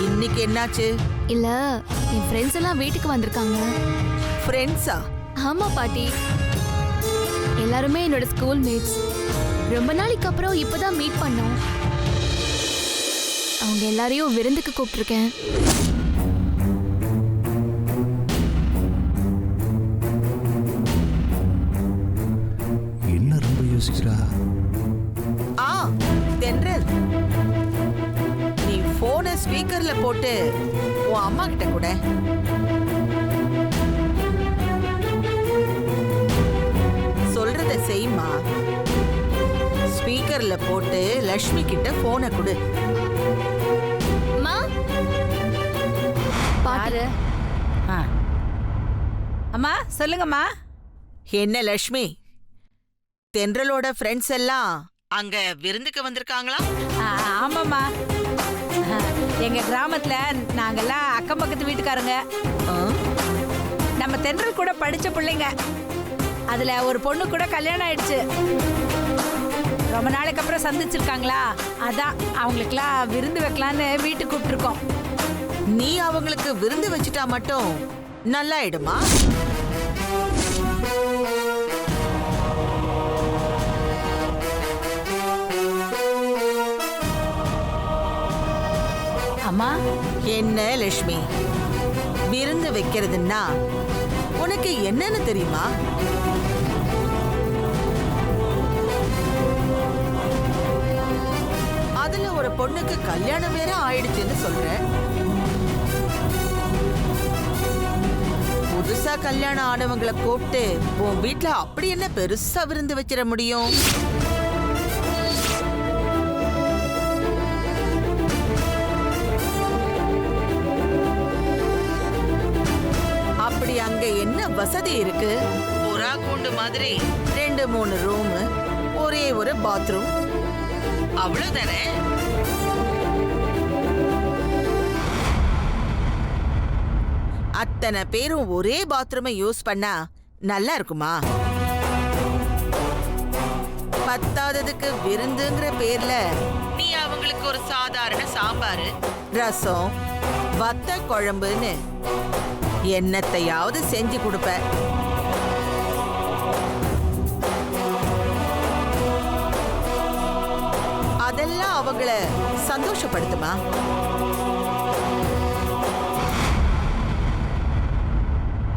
இன்னைக்கு என்னாச்சு? இல்ல, என் ஃப்ரெண்ட்ஸ் எல்லாம் வீட்டுக்கு வந்திருக்காங்க. ஃப்ரெண்ட்ஸா? ஆமா பாட்டி, எல்லாருமே என்னோட ஸ்கூல் மேட்ஸ். ரொம்ப நாளைக்கு அப்புறம் இப்பதான் மீட் பண்ணோம். அவங்க எல்லாரையும் விருந்துக்கு கூப்பிட்டுருக்கேன். என்ன ரொம்ப யோசிக்கிறா? தென்றல், நீ போனை ஸ்பீக்கர்ல போட்டு உன் அம்மா கிட்ட கூட. சொல்றத செய்யுமா. ஸ்பீக்கர்ல போட்டு லக்ஷ்மி கிட்ட போனை கொடு. பாரு. அம்மா சொல்லுங்கம்மா. என்ன லக்ஷ்மி, தென்றலோட ஃப்ரெண்ட்ஸ் எல்லாம் அங்க விருந்துக்கு வந்திருக்காங்களா? ஆமாம்மா, எங்க கிராமத்துல நாங்கெல்லாம் அக்கம் பக்கத்து வீட்டுக்காரங்க. நம்ம தென்றல் கூட படிச்ச பிள்ளைங்க. அதுல ஒரு பொண்ணு கூட கல்யாணம் ஆயிடுச்சு. ரொம்ப நாளைக்கு அப்புறம் சந்திச்சிருக்காங்களா, அதான் அவங்களுக்குலாம் விருந்து வைக்கலான்னு வீட்டுக்கு கூப்பிட்டுருக்கோம். நீ அவங்களுக்கு விருந்து வச்சுட்டா மட்டும் நல்லாயிடுமா? அம்மா, என்ன லட்சுமி, விருந்து வைக்கிறதுன்னா உனக்கு என்னன்னு தெரியுமா? அதுல ஒரு பொண்ணுக்கு கல்யாணம் வேற ஆயிடுச்சுன்னு சொல்ற. புதுசா கல்யாணம் ஆனவங்களை கூப்பிட்டு உன் வீட்டுல அப்படி என்ன பெருசா விருந்து வச்சிட முடியும்? வசதி இருக்கு. புறா கூண்டு மாதிரி 2-3 ரூம், ஒரே ஒரு பாத்ரூம், அவ்வளவுதானே? அத்தனை பேரும் ஒரே பாத்ரூமை யூஸ் பண்ணா நல்லா இருக்குமா? பத்தாததுக்கு விருந்துங்கிற பேர்ல நீ அவங்களுக்கு ஒரு சாதாரண சாம்பார், ரசம், வத்த குழம்புன்னு என்னத்தையாவது செஞ்சு கொடுப்ப. அதெல்லாம் அவங்கள சந்தோஷப்படுத்துமா?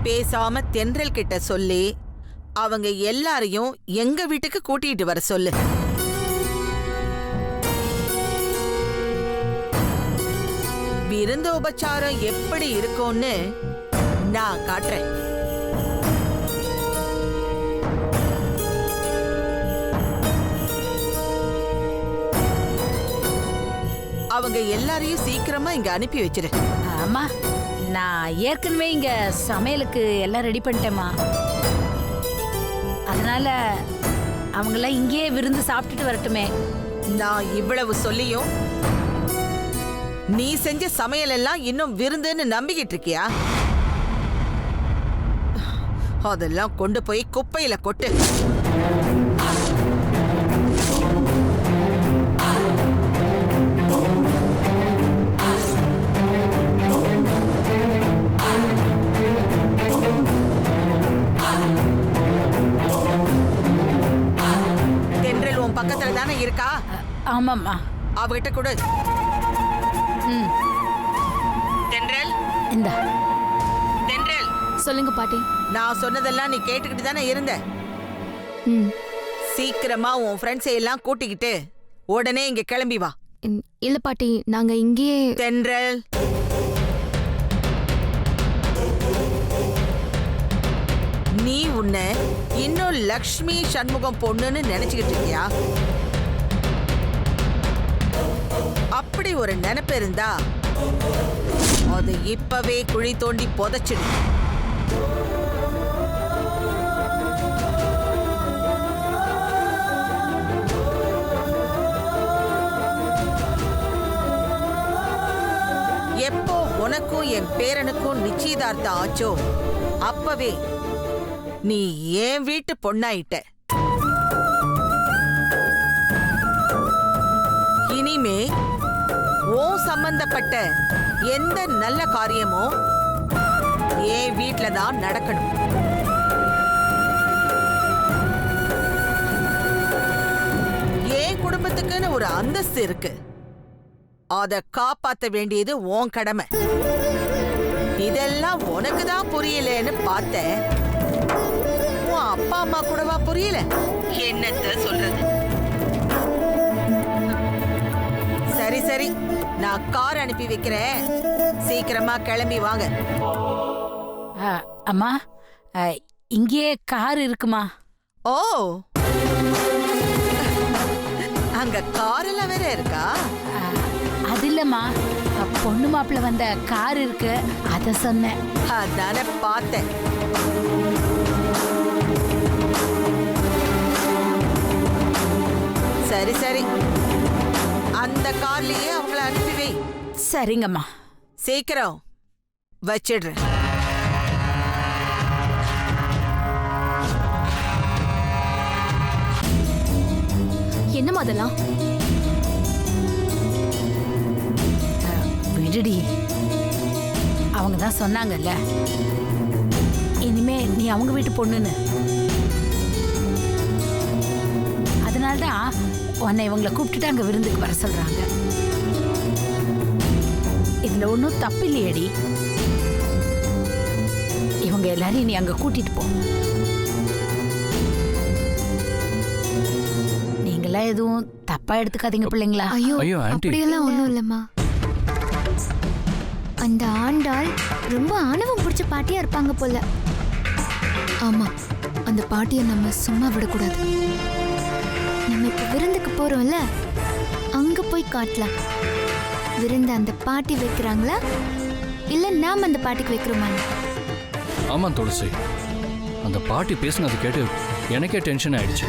பேசாம தென்றல் கிட்ட சொல்லி அவங்க எல்லாரையும் எங்க வீட்டுக்கு கூட்டிட்டு வர சொல்லு. விருந்தோபச்சாரம் எப்படி இருக்கும்னு நான் காட்டுறேன். அவங்க எல்லாரையும் சீக்கிரமா இங்க அனுப்பி வச்சிரு. ஆமா, நான் ஏற்கனவே இங்க சமையலுக்கு எல்லாம் ரெடி பண்ணிட்டேம்மா. அதனால அவங்களாம் இங்கேயே விருந்து சாப்பிட்டுட்டு வரட்டுமே. நான் இவ்வளவு சொல்லியும் நீ செஞ்ச சமையல் எல்லாம் இன்னும் விருந்துன்னு நம்பிக்கிட்டு இருக்கியா? அதெல்லாம் கொண்டு போய் குப்பையில கொட்டு. தென்றல் உன் பக்கத்துல தானே இருக்கா? ஆமாம்மா. அவகிட்ட கொடு. தென்றல், இந்தா. தென்றல், சொல்லுங்க பாட்டி. நான் சொன்னதெல்லாம் நீ கேட்டுக்கிட்டு தானே இருந்த? ம். சீக்கிரமா உன் ஃப்ரெண்ட்ஸை எல்லாம் கூட்டிக்கிட்டு உடனே இங்க கிளம்பி வா. இல்ல பாட்டி, நாங்க இங்கேயே. தென்றல், நீ உன்னை இன்னும் லக்ஷ்மி சண்முகம் பொண்ணுன்னு நினைச்சுக்கிட்டு இருக்கியா? அப்படி ஒரு நினைப்பு இருந்தா அது இப்பவே குழி தோண்டி புதைச்சிடு. எப்போ உனக்கும் என் பேரனுக்கும் நிச்சயதார்த்தம் ஆச்சோ அப்பவே நீ என் வீட்டு பொண்ணாயிட்ட. இனிமே ஓ சம்பந்தப்பட்ட எந்த நல்ல காரியமும் என் வீட்ல தான் நடக்கணும். என் குடும்பத்துக்குன்னு ஒரு அந்தஸ்து இருக்கு. அத காப்பாத்த வேண்டியது உன் கடமை. இதெல்லாம் உனக்கு தான் புரியலன்னு பார்த்தேன். உன் அப்பா அம்மா கூடவா புரியல? என்னத்த சொல்றது? சரி சரி, நான் கார் அனுப்பி வைக்கிறேன். சீக்கிரமா கிளம்பி வாங்க. அம்மா, இங்கேயே கார் இருக்குமா? ஓ, அங்க கார் எல்லாம் வேற இருக்கா? அது இல்லம்மா, பொண்ணு மாப்பிள்ள வந்த கார் இருக்கு, அத சொன்னேன். அதானே பார்த்தேன். சரி சரி, அந்த கார்லயே அவங்கள அனுப்பி வை. சரிங்கம்மா. சீக்கிரம் வச்சிடுறேன். என்னம்மா அதெல்லாம்? விடுடி, அவங்க தான் சொன்னாங்கல்ல, இனிமே நீ அவங்க வீட்டு பொண்ணுன்னு. அதனால்தான் உன்னை இவங்களை கூப்பிட்டுட்டு அங்க விருந்துக்கு வர சொல்றாங்க. இதுல ஒன்றும் தப்பு இல்லையடி. இவங்க எல்லாரையும் நீ அங்க கூட்டிட்டு போ. நீங்களாம் எதுவும் தப்பா எடுத்துக்காதீங்க பிள்ளைங்களா. ஐயோ ஐயோ, ஆண்டி. அப்படியெல்லாம் ஒன்றும் இல்லைம்மா. அந்த ஆண்டாள் ரொம்ப ஆணவம் பிடிச்ச பாட்டியா இருப்பாங்க போல. ஆமா, அந்த பாட்டியை நம்ம சும்மா விடக்கூடாது. நம்ம இப்ப விருந்துக்கு போறோம்ல, அங்க போய் காட்டலாம். விருந்து அந்த பாட்டி வைக்கிறாங்களா இல்ல நாம அந்த பாட்டிக்கு வைக்கிறோமா? ஆமா துளசி, அந்த பாட்டி பேசினது கேட்டு எனக்கே டென்ஷன் ஆயிடுச்சு.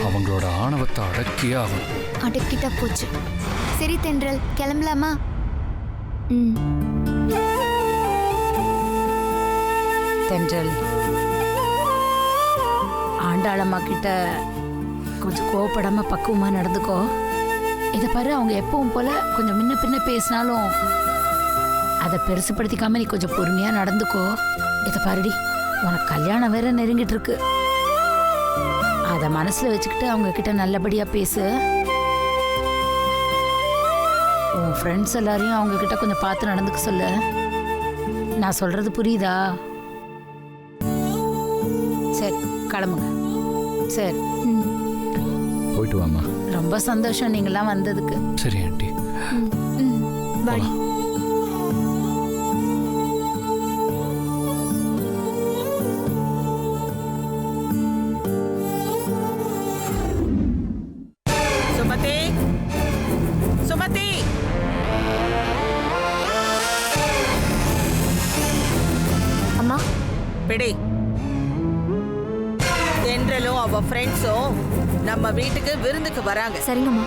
அவங்களோட ஆணவத்தை அடக்கியே ஆகும். அடக்கிட்டா போச்சு. சரி தென்றல், கிளம்பலாமா? ம். தென்றல், ஆண்டாளம்மா கிட்ட கொஞ்சம் கோவப்படாம பக்குவமா நடந்துக்கோ. இதை பாரு, அவங்க எப்பவும் போல கொஞ்சம் முன்ன பின்ன பேசினாலும் அதை பெருசுப்படுத்திக்காம நீ கொஞ்சம் பொறுமையா நடந்துக்கோ. இதை பாருடி, உனக்கு கல்யாணம் வேற நெருங்கிட்டு இருக்கு. அதை மனசுல வச்சுக்கிட்டு அவங்க கிட்ட நல்லபடியா பேசு. உன் ஃப்ரெண்ட்ஸ் எல்லாரையும் அவங்க கிட்ட கொஞ்சம் பார்த்து நடந்துக்க சொல்லு. நான் சொல்றது புரியுதா? சரி, கிளம்புங்க. சரி, போயிட்டு வாமா. ரொம்ப சந்தோஷம் நீங்களாம் வந்ததுக்கு. சரி ஆண்டி. வாடி. சுமதி, சுமதி, அம்மா, பிடி. தென்றலும் அவ ஃப்ரெண்ட்ஸும் நம்ம வீட்டுக்கு விருந்துக்கு வராங்க. சரிங்கம்மா.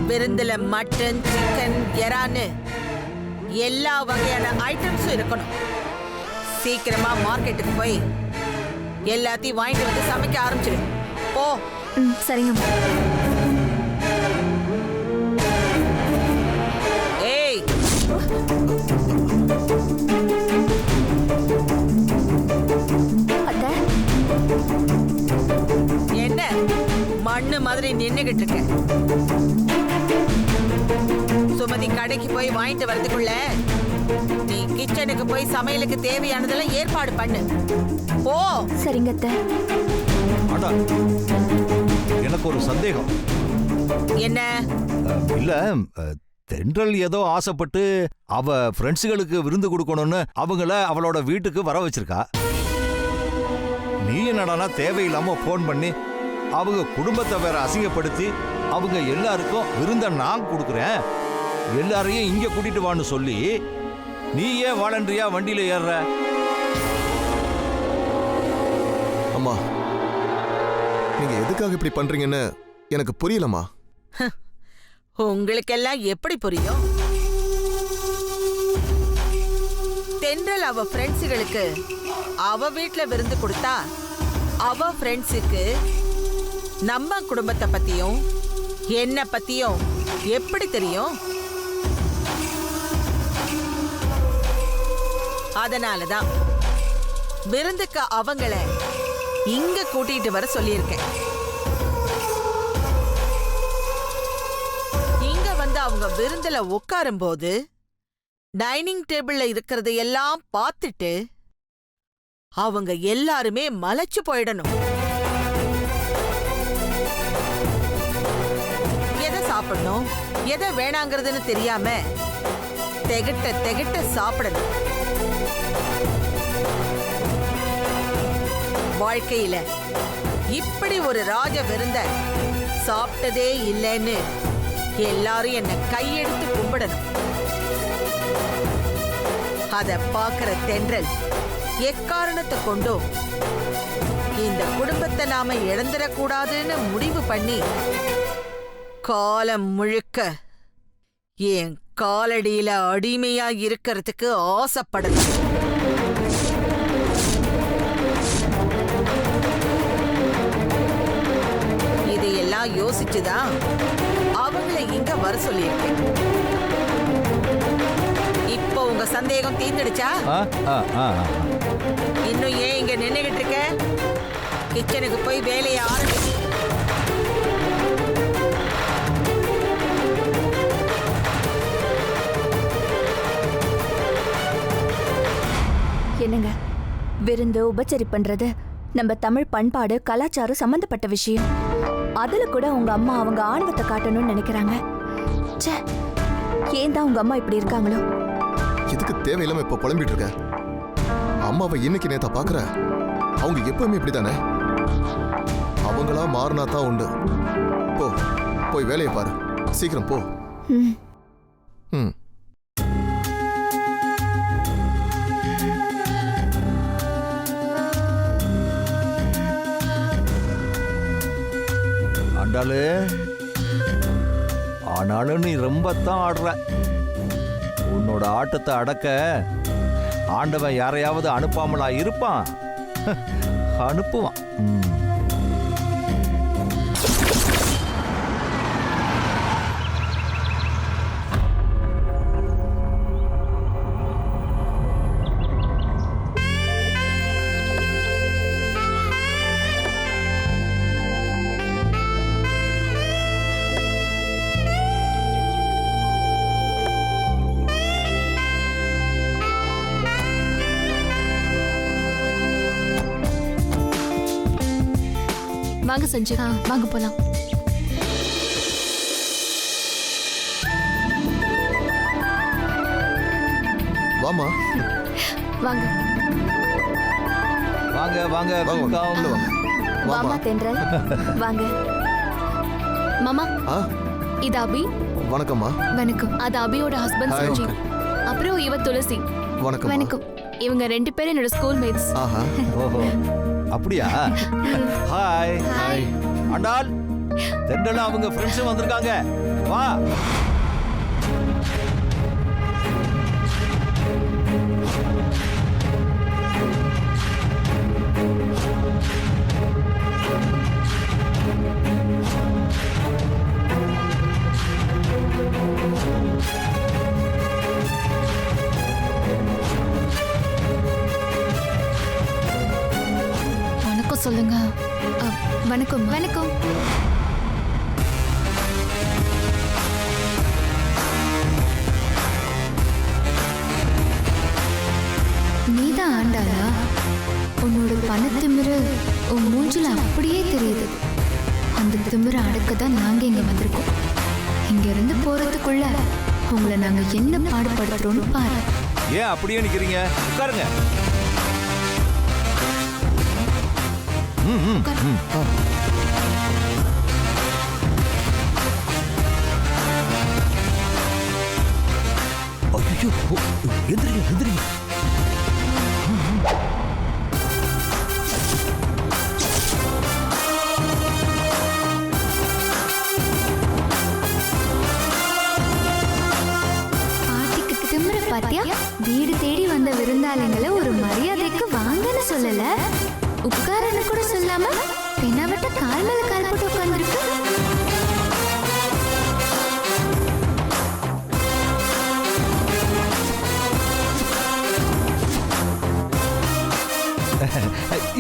விருந்துல மட்டன், சிக்கன், எறான்னு எல்லா வகையான ஐட்டம்ஸும் இருக்கணும். சீக்கிரமா மார்க்கெட்டுக்கு போய் எல்லாத்தையும் வாங்கிட்டு வந்து சமைக்க ஆரம்பிச்சிடு. போ. சரிங்கம்மா. ஏய், அத்தை, என்ன மண்ணு மாதிரி நின்னுகிட்டு இருக்க? சுமதி கடைக்கு போய் வாங்கிட்டு வரதுக்குள்ள நீ கிச்சனுக்கு போய் சமையலுக்கு தேவையானதெல்லாம் ஏற்பாடு பண்ணு. போ. சரிங்க அத்தை. அடா, எனக்கு ஒரு சந்தேகம். என்ன? இல்ல, தென்றல் ஏதோ ஆசைப்பட்டு அவ ஃப்ரெண்ட்ஸுகளுக்கு விருந்து கொடுக்கணும்னு அவங்கள அவளோட வீட்டுக்கு வர வச்சிருக்கா. நீ என்னடானா தேவையில்லாம போன் பண்ணி அவங்க குடும்பத்தை வேற அசிங்கப்படுத்தி அவங்க எல்லாருக்கும் விருந்த நான் கொடுக்குறேன், எல்லாரையும் இங்க கூட்டிட்டு வான்னு சொல்லி நீ ஏன் வாலண்டரியா வண்டியில ஏறுற? அம்மா, நீங்க எதுக்காக இப்படி பண்றீங்கன்னு எனக்கு புரியலம்மா. உங்களுக்கெல்லாம் எப்படி புரியும்? தென்றல் அவ ஃப்ரெண்ட்ஸுகளுக்கு அவ வீட்ல விருந்து கொடுத்தா அவ ஃப்ரெண்ட்ஸுக்கு நம்ம குடும்பத்தை பத்தியும் என்ன பத்தியும் எப்படி தெரியும்? அதனாலதான் விருந்துக்கு அவங்கள இங்க கூட்டிட்டு வர சொல்லியிருக்கேன். இங்க வந்து அவங்க விருந்துல உட்காரும் போது டைனிங் டேபிள்ல இருக்கிறது எல்லாம் பார்த்துட்டு அவங்க எல்லாருமே மலைச்சு போயிடணும். எதை சாப்பிடணும் எதை வேணாங்கிறதுன்னு தெரியாம திகட்ட திகட்ட சாப்பிடணும். வாழ்க்கையில இப்படி ஒரு ராஜ விருந்த சாப்பிட்டதே இல்லைன்னு எல்லாரும் என்ன கையெடுத்து கும்பிடணும். அத பாக்குற தென்றல் எக்காரணத்தை கொண்டும் இந்த குடும்பத்தை நாம இழந்துடக்கூடாதுன்னு முடிவு பண்ணி காலம் முழுக்க என் காலடியில அடிமையா இருக்கிறதுக்கு ஆசைப்படணும். இதையெல்லாம் யோசிச்சுதான் அவங்களை இங்க வர சொல்லியிருக்கேன். இப்போ உங்க சந்தேகம் தீர்ந்துடுச்சா? இன்னும் ஏன் இங்க நின்னுகிட்டு இருக்க? கிச்சனுக்கு போய் வேலையை ஆரம்பி. என்னங்க, விருந்து உபச்சரிப்புன்றது நம்ம தமிழ் பண்பாடு கலாச்சாரம் சம்பந்தப்பட்ட விஷயம். அதுல கூட உங்க அம்மா அவங்க ஆணவத்தை காட்டணும்னு நினைக்கிறாங்க. ச்சே, ஏன் தான் உங்க அம்மா இப்படி இருக்காங்களோ? எதுக்கு தேவையில்லாம இப்ப புலம்பிட்டு இருக்க? அம்மாவை இன்னைக்கு நேத்தா பாக்குற? அவங்க எப்பவுமே இப்படித்தானே. அவங்களா மாறினா தான் உண்டு. போ, போய் வேலையை பாரு. சீக்கிரம் போ. ம். ஆண்டாளு, ஆனாலும் நீ ரொம்ப தான் ஆடுற. உன்னோட ஆட்டத்தை அடக்க ஆண்டவன் யாரையாவது அனுப்பாமலா இருப்பான்? அனுப்புவான். வாங்க சஞ்சீவ், வாங்க போலாம். வாமா. வாங்க வாங்க வாங்க வாங்க. வாமா தென்றல், வாங்க. மாமா, இது அபி. வணக்கம்மா. வணக்கம். அது அபியோட ஹஸ்பண்ட் Hi. சஞ்சீவ். அப்புறம் இவ துளசி. வணக்கம். வணக்கம். இவங்க 2 பேரும் என்னோட ஸ்கூல் மேட்ஸ். ஆஹா. ஓஹோ, அப்படியா? ஹாய். ஹாய். ஆண்டாள், தென்றலும் அவங்க ஃப்ரெண்ட்ஸும் வந்திருக்காங்க. வா. வணக்கம் சொல்லுங்க. வணக்கம். வணக்கம். நீதான் ஆண்டாளா? உன்னோட பணத்திமிரு உன் மூஞ்சில அப்படியே தெரியுது. அந்த திமிரை அடக்கதான் நாங்க இங்க வந்திருக்கோம். இங்க இருந்து போறதுக்குள்ள உங்களை நாங்க என்ன பாடுபடுத்துறோம்னு பாரு. ஏன் அப்படியே நிக்கிறீங்க? உட்காருங்க. ஐயோ, எந்திரிங்க எந்திரிங்க. பாட்டிக்கு திமிர பாத்தியா? வீடு தேடி வந்த விருந்தாளிங்களை ஒரு மரியாதைக்கு வாங்கன்னு சொல்லல, உட்காரன்னு கூட சொல்லாம தென்னாவட்ட கால் மேல கால் போட்டு உட்கார்ந்துருக்கு.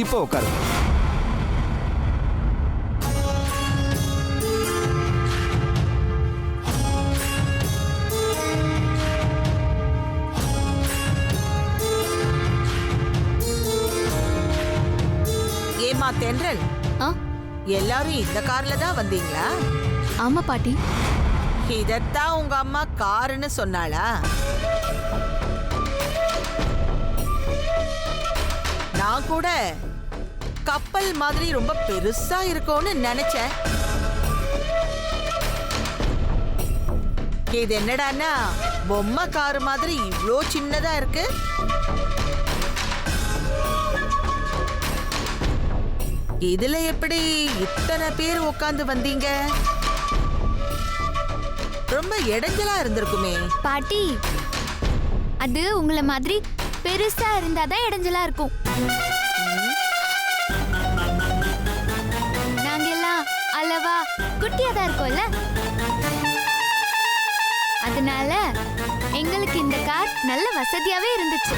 இப்போ உட்காருங்க. ஏமா தென்றல், எல்லாரும் இந்த கார்ல தான் வந்தீங்களா? ஆமா பாட்டி. இதத்தான் உங்க அம்மா காருன்னு சொன்னாளா? நான் கூட கப்பல் மாதிரி ரொம்ப பெருசா இருக்கும்னு நினைச்சேன். இது என்னடான்னா பொம்மை காரு மாதிரி இவ்ளோ சின்னதா இருக்கு. இதுல எப்படி இத்தனை பேர் உட்கார்ந்து வந்தீங்க? ரொம்ப இடைஞ்சலா இருந்திருக்குமே. பாட்டி, அது உங்களை மாதிரி பெருசா இருந்தாதான் இடைஞ்சலா இருக்கும். நாங்க எல்லாம் அளவா குட்டியா தான் இருக்கோம்ல, அதனால எங்களுக்கு இந்த கார் நல்ல வசதியாவே இருந்துச்சு.